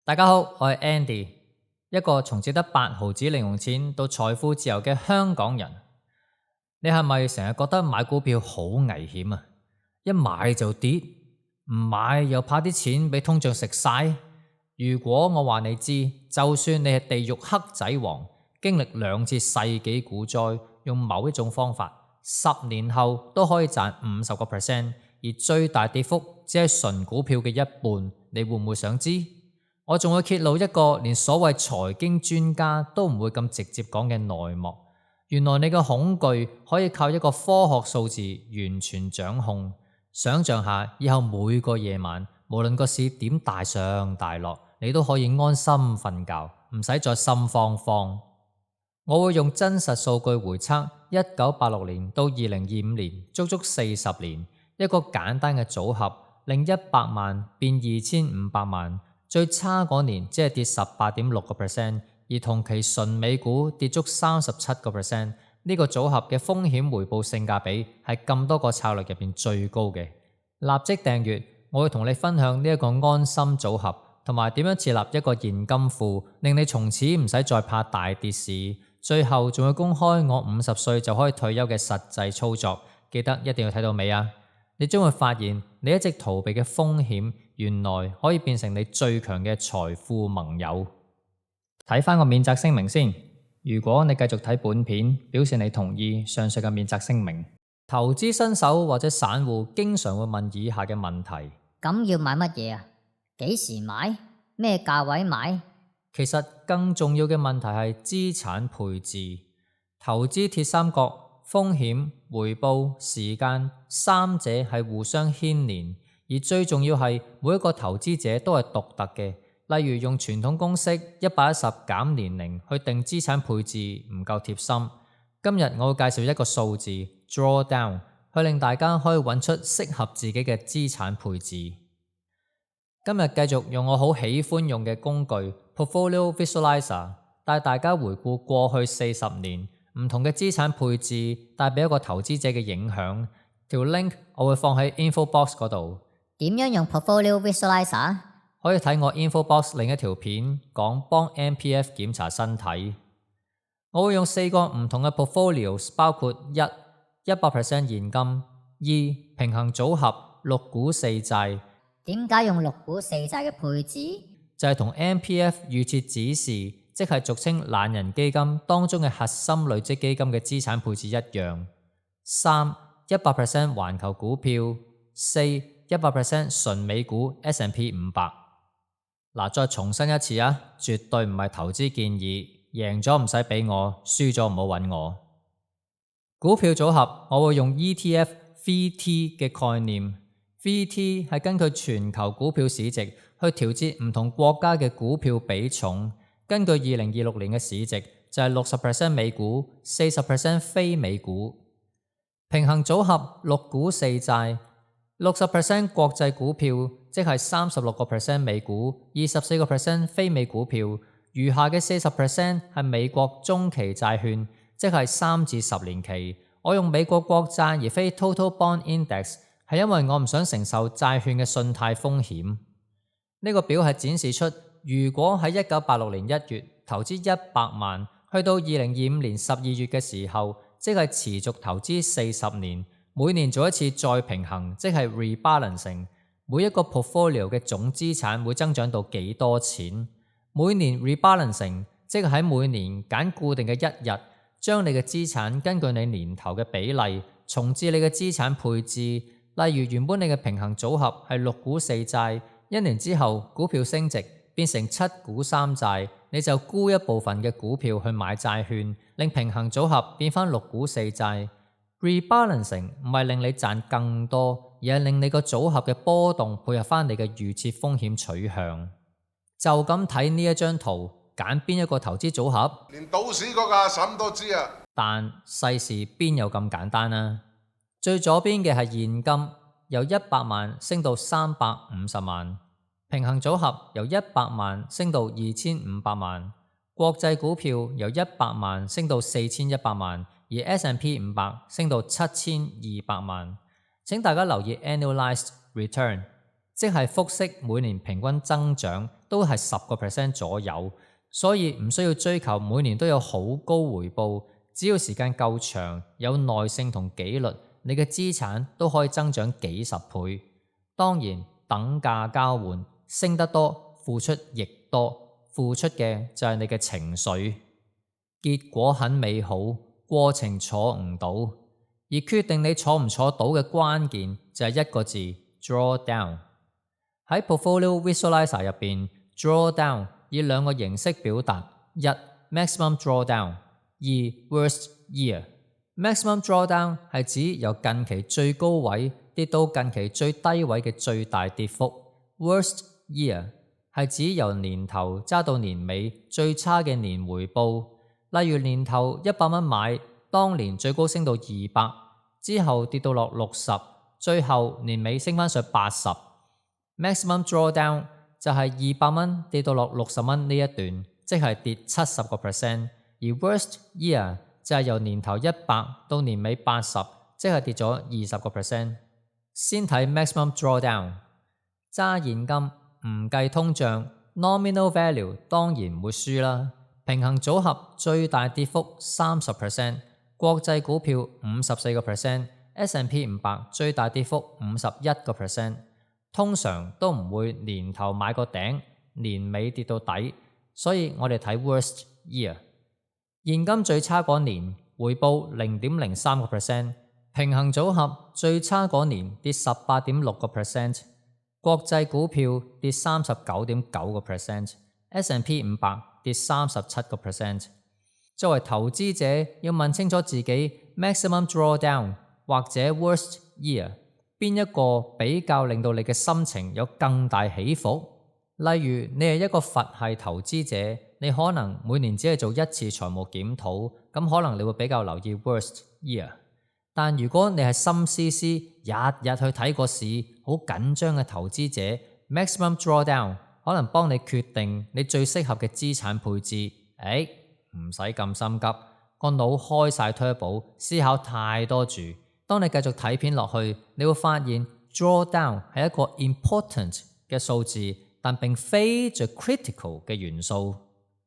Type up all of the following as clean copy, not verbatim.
大家好，我係 Andy，一個從只得8毫子零用錢到財富自由嘅香港人。你係咪成日覺得買股票好危險啊？一買就跌，唔買又怕啲錢俾通脹食晒。如果我話你知，就算你係地獄黑仔王，經歷2次世紀股災，用某一種方法，10年後都可以賺50%，而最大跌幅只係純股票嘅一半，你會唔會想知？我仲會揭露一個連所謂財經專家都唔會咁直接講嘅內幕。原來你嘅恐懼可以靠一個科學數字完全掌控。想象下，以後每個夜晚，無論個市點大上大落，你都可以安心瞓覺，唔使再心慌慌。我會用真實數據回測1986年到2025年，足足40年，一個簡單嘅組合，令100萬變2500萬。最差嗰年只係跌18.6%，而同期純美股跌足37%。呢個組合嘅風險回報性價比係咁多個策略入邊最高嘅。立即訂閱，我會同你分享呢一個安心組合，同埋點樣設立一個現金庫，令你從此唔使再怕大跌市。最後仲會公開我50歲就可以退休嘅實際操作，記得一定要睇到尾啊！你將會發現你一直逃避嘅風險，原來可以變成你最強嘅財富盟友。睇返個免責聲明先，如果你繼續睇本片，表示你同意上述嘅免責聲明。投資新手或者散戶經常會問以下嘅問題：咁要買乜嘢啊？幾時買？咩價位買？其實更重要嘅問題係資產配置。投資鐵三角，風險、回報、時間三者係互相牽連，而最重要係每一個投資者都係獨特嘅。例如用傳統公式110減年齡去定資產配置唔夠貼心。今日我會介紹一個數字 drawdown， 去令大家可以揾出適合自己嘅資產配置。今日繼續用我好喜歡用嘅工具 Portfolio Visualizer， 帶大家回顧過去40年唔同嘅資產配置帶俾一個投資者嘅影響。條 link 我會放喺 info box 嗰度。點樣用 Portfolio Visualizer？可以睇我 info box 另一條片，講幫 MPF 檢查身體。我會用4個唔同嘅 portfolios， 包括100% 現金，2平衡組合6股4債。點解用6股4債嘅配置？就係同 MPF 預設指示，即係俗稱懶人基金當中嘅核心累積基金嘅資產配置一樣。3 100% 環球股票，4 100% 純美股 S&P 500。嗱，再重申一次啊，絕對唔係投資建議，贏咗唔使俾我，輸咗唔好揾我。股票組合我會用 ETF VT 嘅概念。VT 係根據全球股票市值去調節唔同國家嘅股票比重。根據2026年嘅市值就係 60% 美股 40% 非美股。平衡組合6股4債， 60% 國際股票，即係 36% 美股 24% 非美股票，餘下嘅 40% 係美國中期債券，即係3至10年期。我用美國國債而非 Total Bond Index， 係因為我唔想承受債券嘅信貸風險。呢個表係展示出，如果喺1986年1月投資100萬，去到2025年12月嘅時候，即係持續投資40年，每年做一次再平衡，即係 rebalancing。每一個 portfolio 嘅總資產會增長到幾多錢？每年 rebalancing， 即係喺每年揀固定嘅一日，將你嘅資產根據你年頭嘅比例重置你嘅資產配置。例如原本你嘅平衡組合係6股4債，1年之後股票升值變成7股3債，你就沽一部分嘅股票去買債券，令平衡組合變返6股4債。Rebalancing 唔係令你賺更多，而係令你個組合嘅波動配合返你嘅預設風險取向。就咁睇呢一張圖，揀邊一個投資組合？連賭市嗰個阿嬸都知啊！但世事邊有咁簡單啊？最左邊嘅係現金，由100萬升到350萬；平衡組合由100萬升到2500萬；國際股票由100萬升到4100萬。而 S&P 500升到7200萬。請大家留意 annualized return，即係複息每年平均增長都係10% 左右，所以唔需要追求每年都有好高回報，只要時間夠長，有耐性同紀律，你嘅資產都可以增長幾十倍。當然等價交換，升得多，付出亦多，付出嘅就係你嘅情緒。結果很美好，過程坐唔到，而決定你坐唔坐到嘅關鍵就係一個字 draw down。喺 Portfolio Visualizer 入邊 draw down 以兩個形式表達：一 maximum drawdown， 二 worst year。maximum drawdown 係指由近期最高位跌到近期最低位嘅最大跌幅， worst year 係指由年頭揸到年尾最差嘅年回報。例如年頭100蚊買，當年最高升到200，之後跌到落60，最後年尾升翻上80。maximum drawdown 就係200蚊跌到落60蚊呢一段，即係跌70%。而 worst year 就係由年頭100到年尾80，即係跌咗20%。先睇 maximum drawdown， 揸現金唔計通脹 nominal value 當然唔會輸啦。平衡組合最大跌幅 30%， 國際股票 54%， S&P 500最大跌幅 51%。通常都唔會年頭買個頂，年尾跌到底，所以我哋睇 worst year。現金最差嗰年回報 0.03%， 平衡組合最差嗰年跌 18.6%， 國際股票跌 39.9%， S&P 500跌 37%。 作為投資者要問清楚自己 maximum drawdown 或者 worst year 邊一個比較令到你嘅心情有更大起伏。例如你係一個佛系投資者，你可能每年只係做一次財務檢討，咁可能你會比較留意 worst year。但如果你係心思思日日去睇個市，好緊張嘅投資者， maximum drawdown 可能幫你決定你最適合嘅資產配置。唔使咁心急，個腦開晒 turbo， 思考太多住。當你繼續睇片落去，你會發現 drawdown 係一個 important 嘅數字，但並非最 critical 嘅元素。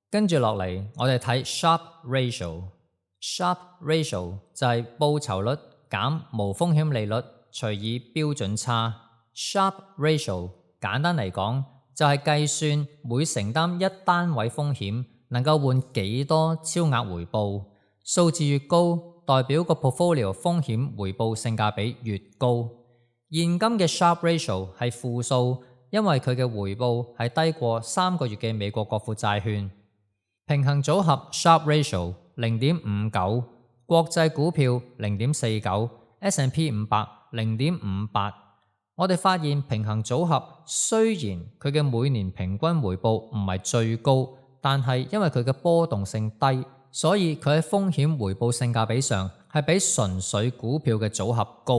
跟住落嚟，我哋睇 Sharpe ratio。Sharpe ratio 就係報酬率減無風險利率除以標準差。Sharpe ratio 簡單嚟講就係計算每承擔一單位風險能夠換幾多超額回報，數字越高代表個 portfolio 風險回報性價比越高。現金嘅 Sharpe ratio 係負數，因為佢嘅回報係低過3個月嘅美國國庫債券。平衡組合 Sharpe ratio 0.59， 國際股票 0.49， S&P 500 0.58。 我哋發現平衡組合雖然佢嘅每年平均回報唔係最高，但係因為佢嘅波動性低，所以佢喺風險回報性價比上係比純粹股票嘅組合高。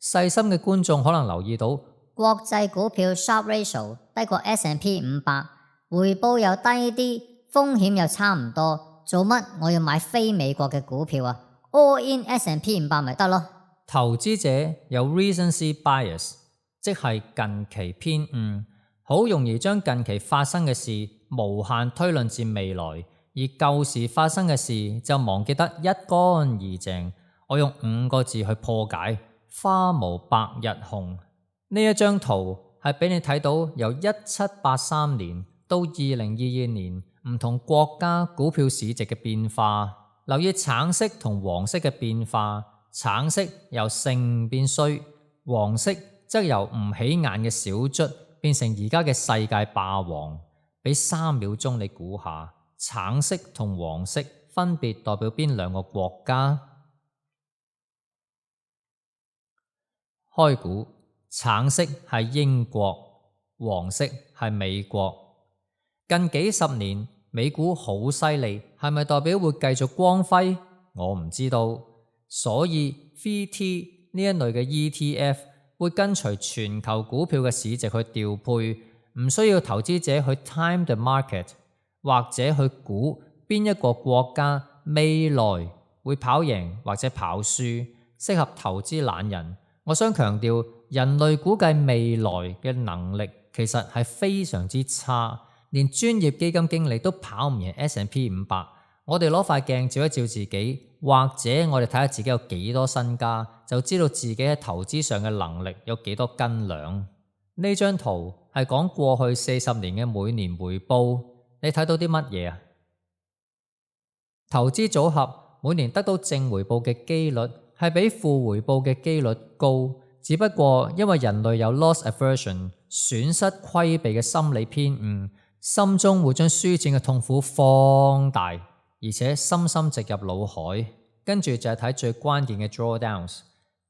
細心嘅觀眾可能留意到，國際股票 Sharpe ratio 低過 S&P 500，回報又低啲，風險又差唔多，做乜我要買非美國嘅股票啊？ All in S&P 500咪得咯。投資者有 recency bias， 即係近期偏誤，好容易將近期發生嘅事無限推論至未來，而舊時發生嘅事就忘記得一乾二淨。我用5個字去破解：花無百日紅。呢一張圖係俾你睇到由1783年到2022年唔同國家股票市值嘅變化。留意橙色同黃色嘅變化，橙色由盛變衰，黃色則由唔起眼嘅小卒變成而家嘅世界霸王。俾3秒鐘你估下，橙色同黃色分別代表邊兩個國家？開估，橙色係英國，黃色係美國。近幾十年美股好犀利，係咪代表會繼續光輝？我唔知道。所以 VT 呢一類嘅 ETF 會跟隨全球股票嘅市值去調配，唔需要投資者去 time the market 或者去估邊一個國家未來會跑贏或者跑輸，適合投資懶人。我想強調人類估計未來嘅能力其實係非常之差，連專業基金經理都跑唔贏 S&P 500。我哋攞塊鏡照一照自己，或者我哋睇下自己有幾多身家，就知道自己喺投資上嘅能力有幾多斤兩。呢張圖係講過去40年嘅每年回報，你睇到啲乜嘢啊？投資組合每年得到正回報嘅機率係比負回報嘅機率高，只不過因為人類有 loss aversion 損失規避嘅心理偏誤，心中會將輸錢嘅痛苦放大，而且深深植入腦海。跟住就係睇最關鍵嘅 drawdowns，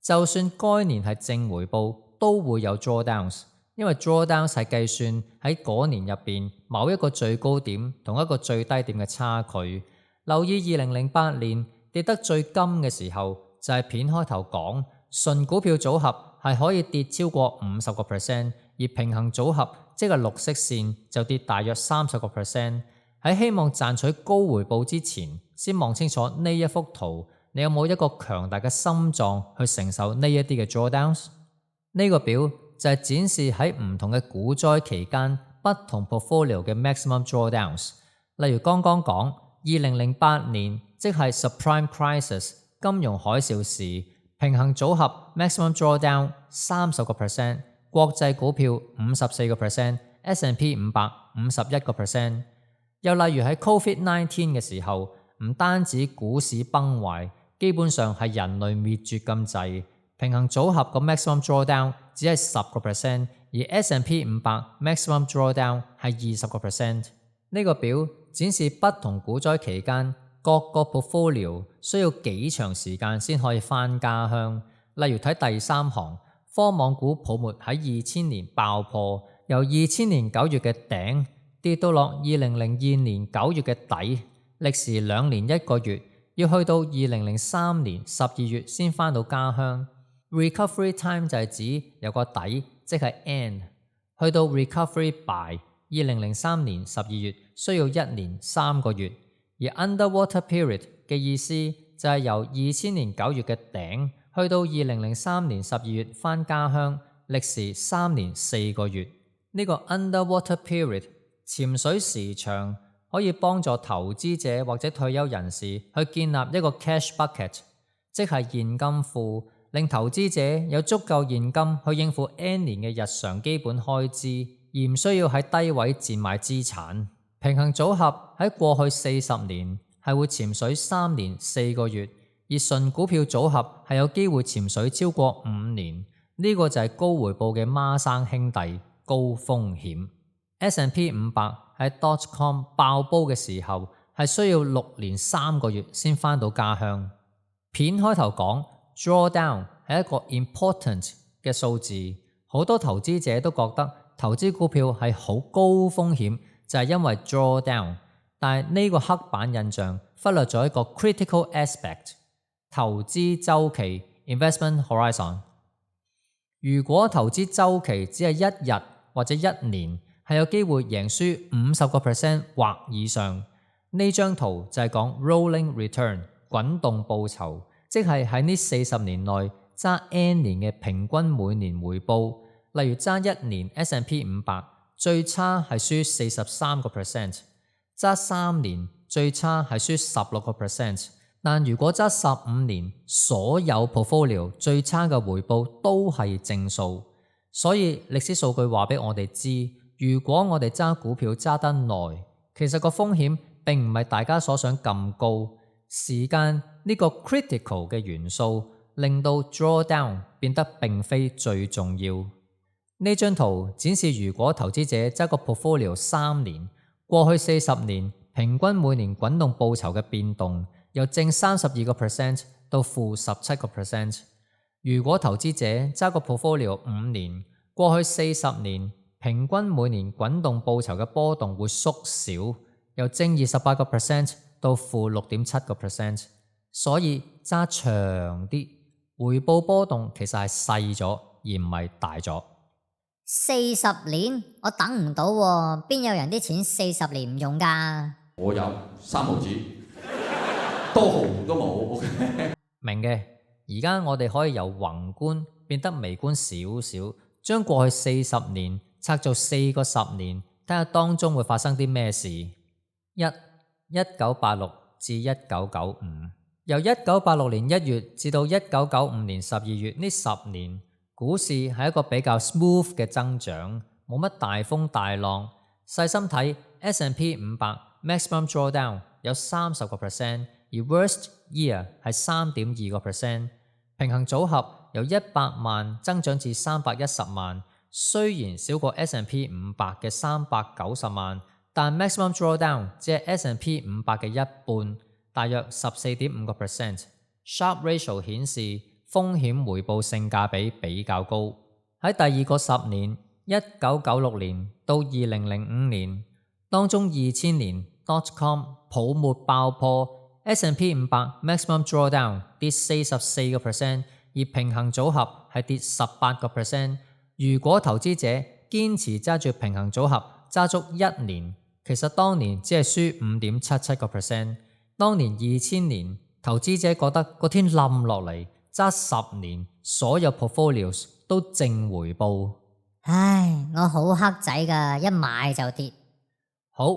就算該年係正回報都會有 drawdowns， 因為 drawdowns 係計算喺嗰年入邊某一個最高點同一個最低點嘅差距。留意2008年跌得最金嘅時候，就係片開頭講純股票組合係可以跌超過50%，而平衡組合即係綠色線就跌大約30%。喺希望賺取高回報之前，先望清楚呢一幅圖，你有冇一個強大嘅心臟去承受呢一啲嘅 drawdowns？ 呢個表就係展示喺唔同嘅股災期間不同 portfolio 嘅 maximum drawdowns。例如剛剛講2008年，即係 subprime crisis 金融海嘯時，平衡組合 maximum drawdown 30%， 國際股票 54%， S&P 500 51%。又例如喺 COVID-19 嘅時候，唔單止股市崩壞，基本上係人類滅絕咁滯。平衡組合個 maximum drawdown 只係10%， 而 S&P 500 maximum drawdown 係20%。呢個表展示不同股災期間各個 portfolio 需要幾長時間先可以返家鄉。例如睇第三行，科網股泡沫喺2000年爆破，由2000年9月嘅頂跌到落2002年9月嘅底，歷時2年1個月，要去到2003年12月先返到家鄉。Recovery time 就係指有個底，即係 end， 去到 recovery by 2003年12月需要1年3個月，而 underwater period 嘅意思就係由2000年9月嘅頂去到2003年12月返家鄉，歷時3年4個月。呢個 underwater period 潛水時長可以幫助投資者或者退休人士去建立一個 cash bucket， 即係現金庫，令投資者有足夠現金去應付 N 年嘅日常基本開支，而唔需要喺低位賤賣資產。平衡組合喺過去40年係會潛水3年4個月，而純股票組合係有機會潛水超過5年。呢個就係高回報嘅孖生兄弟，高風險。S&P 500喺 .com 爆煲嘅時候係需要6年3個月先返到家鄉。片開頭講 drawdown 係一個 important 嘅數字，好多投資者都覺得投資股票係好高風險，就係因為 drawdown。但係呢個刻板印象忽略咗一個 critical aspect， 投資週期 investment horizon。如果投資週期只係1日或者1年，係有機會贏輸 50% 或以上。呢張圖就係講 rolling return 滾動報酬，即係喺呢40年內揸 N 年嘅平均每年回報。例如揸1年 S&P 500最差係輸 43%， 揸3年最差係輸 16%， 但如果揸15年，所有 portfolio 最差嘅回報都係正數。所以歷史數據話俾我哋知，如果我哋揸股票揸得耐，其實個風險並唔係大家所想咁高。時間呢個 critical 嘅元素令到 drawdown 變得並非最重要。呢張圖展示如果投資者揸個 portfolio 3年，過去40年平均每年滾動報酬嘅變動由正 32% 到負 17%。如果投資者揸個 portfolio 5年，過去40年平均每年滾動報酬嘅波動會縮小，由正 28% 到負 6.7%。所以揸長啲，回報波動其實係細咗而唔係大咗。40年我等唔到喎，邊有人啲錢40年唔用㗎？我有3毫子，多毫都冇。明嘅。而家我哋可以由宏觀變得微觀少少，將過去40年拆做4個10年，睇下當中會發生啲咩事。1986至1995，由1986年1月至到1995年12月呢10年，股市係一個比較 smooth 嘅增長，冇乜大風大浪。細心睇 S&P 500 maximum drawdown 有30%，而 worst year 係3.2%。平衡組合由100萬增長至310萬，雖然少過 S&P 500嘅390萬，但 maximum drawdown 只係 S&P 500嘅一半，大約14.5%。Sharpe ratio 顯示風險回報性價比較高。喺第二個10年1996年到2005年當中，2000年 .com 泡沫爆破， S&P 500 maximum drawdown 跌44%，而平衡組合係跌18%。如果投資者堅持揸住平衡組合揸足1年，其實當年只係輸 5.77%。當年2000年投資者覺得個天冧落嚟，揸10年所有 portfolios 都正回報。唉，我好黑仔㗎，一買就跌。好，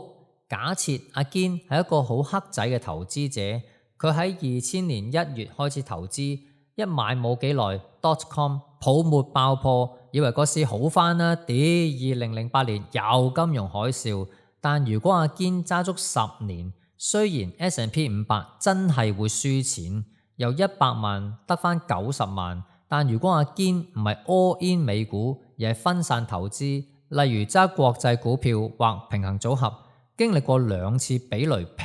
假設阿堅係一個好黑仔嘅投資者，佢喺2000年1月開始投資，一買冇幾耐 .com 泡沫爆破，以為個市好返啦，2008年又金融海嘯。但如果阿堅揸足10年，雖然 S&P 500真係會輸錢，由100萬得返90萬，但如果阿堅唔係 all in 美股，而係分散投資，例如揸國際股票或平衡組合，經歷過2次俾雷劈，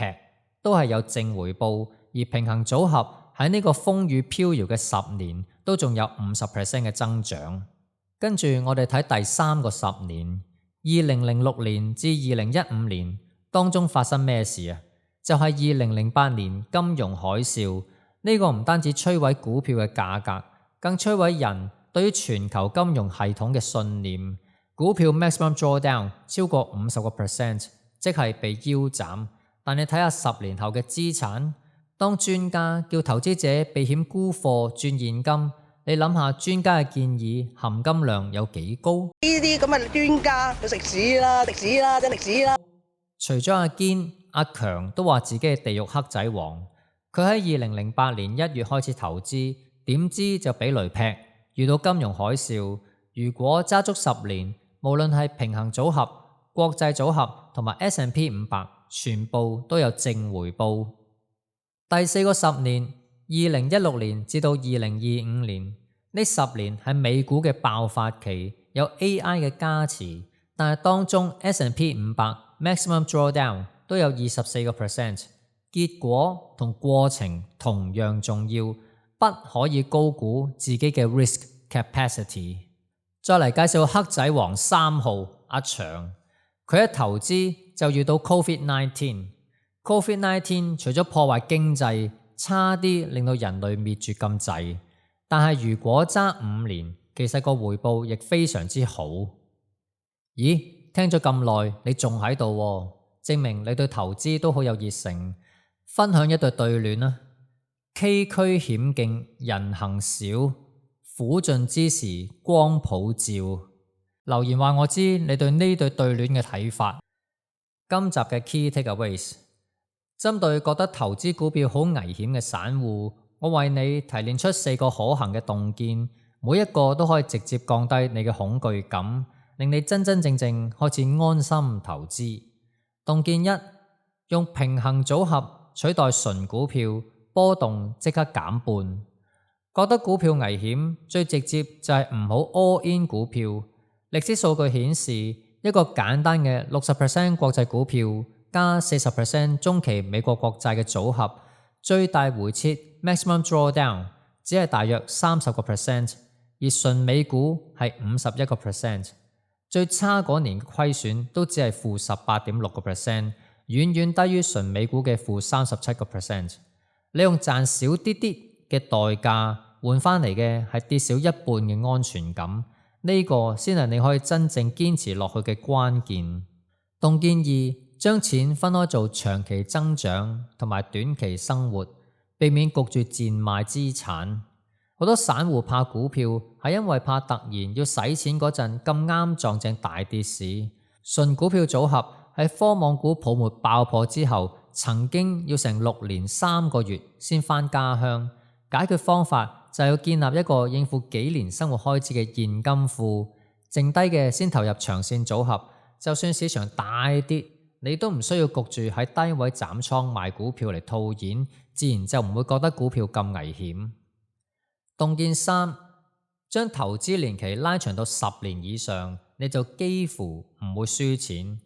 都係有正回報。而平衡組合喺呢個風雨飄搖嘅10年，都仲有50% 嘅增長。跟住我哋睇第3個10年，2006年至2015年當中發生咩事啊？就係2008年金融海嘯，呢個唔單止摧毀股票嘅價格，更摧毀人對於全球金融系統嘅信念。股票 maximum drawdown 超過50%，即係被腰斬。但你睇下10年後嘅資產，當專家叫投資者避險沽貨轉現金，你諗下專家嘅建議含金量有幾高？呢啲咁嘅專家就食屎啦，食屎啦，真係食屎啦！除咗阿堅，阿強都話自己係地獄黑仔王。佢喺2008年1月開始投資，點知就俾雷劈，遇到金融海嘯。如果揸足10年，無論係平衡組合、國際組合同埋 S&P 500，全部都有正回報。第4個10年，2016年至到2025年，呢10年係美股嘅爆發期，有 AI 嘅加持，但係當中 S&P 500 maximum drawdown 都有24%。結果同過程同樣重要，不可以高估自己嘅 risk capacity。再嚟介紹黑仔王3號阿祥，佢一投資就遇到 COVID-19。COVID-19 除咗破壞經濟，差啲令到人類滅絕咁滯，但係如果揸5年，其實個回報亦非常之好。咦，聽咗咁耐，你仲喺度喎，證明你對投資都好有熱誠。分享一對對聯啦：崎嶇險徑人行少，苦盡之時光普照。留言話我知你對呢對對聯嘅睇法。今集嘅 Key Takeaways，針對覺得投資股票好危險嘅散戶，我為你提煉出4個可行嘅洞見，每一個都可以直接降低你嘅恐懼感，令你真真正正開始安心投資。洞見1，用平衡組合取代純股票，波動即刻減半。覺得股票危險，最直接就係唔好 all in 股票。歷史數據顯示，一個簡單嘅60% 國際股票加40% 中期美國國債嘅組合，最大回撤 maximum drawdown 只係大約30%，而純美股係51%。最差嗰年嘅虧損都只係負18.6%，遠遠低於純美股嘅負37%。你用賺少啲啲嘅代價換翻嚟嘅係跌少一半嘅安全感，呢個先係你可以真正堅持落去嘅關鍵。洞見2，將錢分開做長期增長同埋短期生活，避免焗住賤賣資產。好多散戶怕股票係因為怕突然要使錢嗰陣咁啱撞正大跌市。純股票組合喺科網股泡沫爆破之後，曾經要成6年3個月先返家鄉。解決方法就係要建立一個應付幾年生活開支嘅現金庫，剩低嘅先投入長線組合。就算市場大跌，你都唔需要焗住喺低位斬倉賣股票嚟套現，自然就唔會覺得股票咁危險。洞見3，將投資年期拉長到10年以上，你就幾乎唔會輸錢。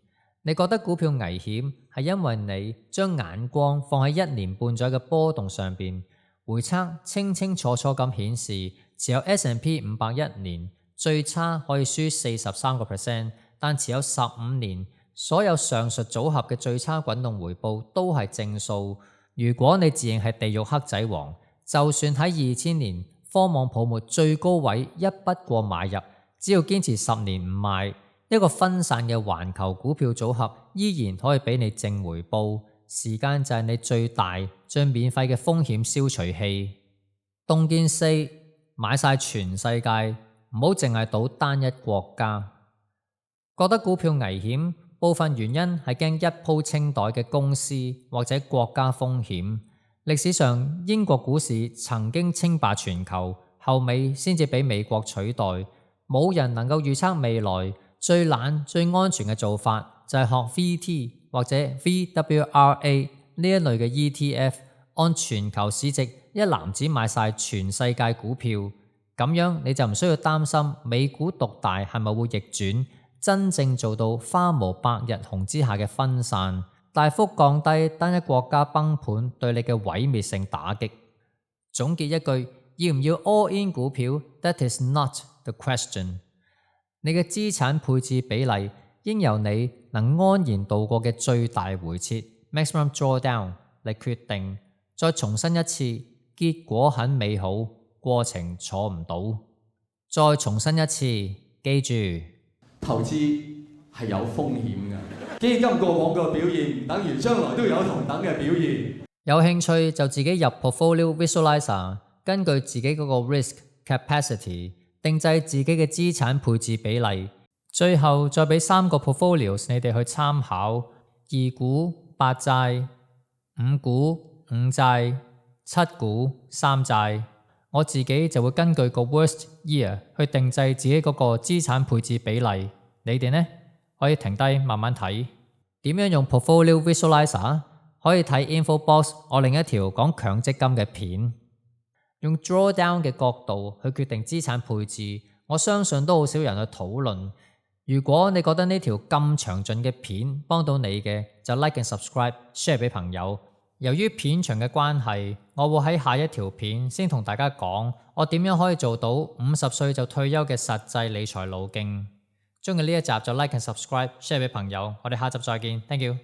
你覺得股票危險係因為你將眼光放喺1年半載嘅波動上邊，回測清清楚楚咁顯示持有 S&P 500一年最差可以輸43%，但持有15年所有上述組合嘅最差滾動回報都係正數。如果你自認係地獄黑仔王，就算喺2000年科網泡沫最高位一筆過買入，只要堅持10年唔賣，一個分散嘅環球股票組合依然可以俾你正回報。時間就係你最大最免費嘅風險消除器。洞見4，買晒全世界，唔好淨係賭單一國家。覺得股票危險，部分原因係驚一鋪清袋嘅公司或者國家風險。歷史上英國股市曾經稱霸全球，後尾先至俾美國取代。冇人能夠預測未來，最懶最安全嘅做法就係學 VT 或者 VWRA 呢一類嘅 ETF， 按全球市值一籃子買晒全世界股票，咁樣你就唔需要擔心美股獨大係咪會逆轉，真正做到花無百日紅之下嘅分散，大幅降低單一國家崩盤對你嘅毀滅性打擊。總結一句，要唔要 all in 股票 ？That is not the question。你嘅資產配置比例應由你能安然度過嘅最大回撤 （maximum drawdown） 嚟決定。再重申一次，結果很美好，過程坐唔到。再重申一次，記住，投資係有風險嘅。基金過往嘅表現，等於將來都有同等嘅表現。有興趣就自己入 Portfolio Visualizer， 根據自己嗰個 risk capacity 定製自己嘅資產配置比例。最後再俾3個 portfolios 你哋去參考：2股8債、5股5債、7股3債。我自己就會根據個 worst year 去定製自己嗰個資產配置比例。你哋呢？可以停低慢慢睇。點樣用 Portfolio Visualizer？ 可以睇 info box 我另一條講強積金嘅片。用 drawdown 嘅角度去決定資產配置，我相信都好少人去討論。如果你覺得呢條咁詳盡嘅片幫到你嘅，就 like and subscribe share 俾朋友。由於片長嘅關係，我會喺下一條片先同大家講我點樣可以做到50歲就退休嘅實際理財路徑。鍾意呢一集就 like and subscribe share 俾朋友。我哋下集再見，thank you。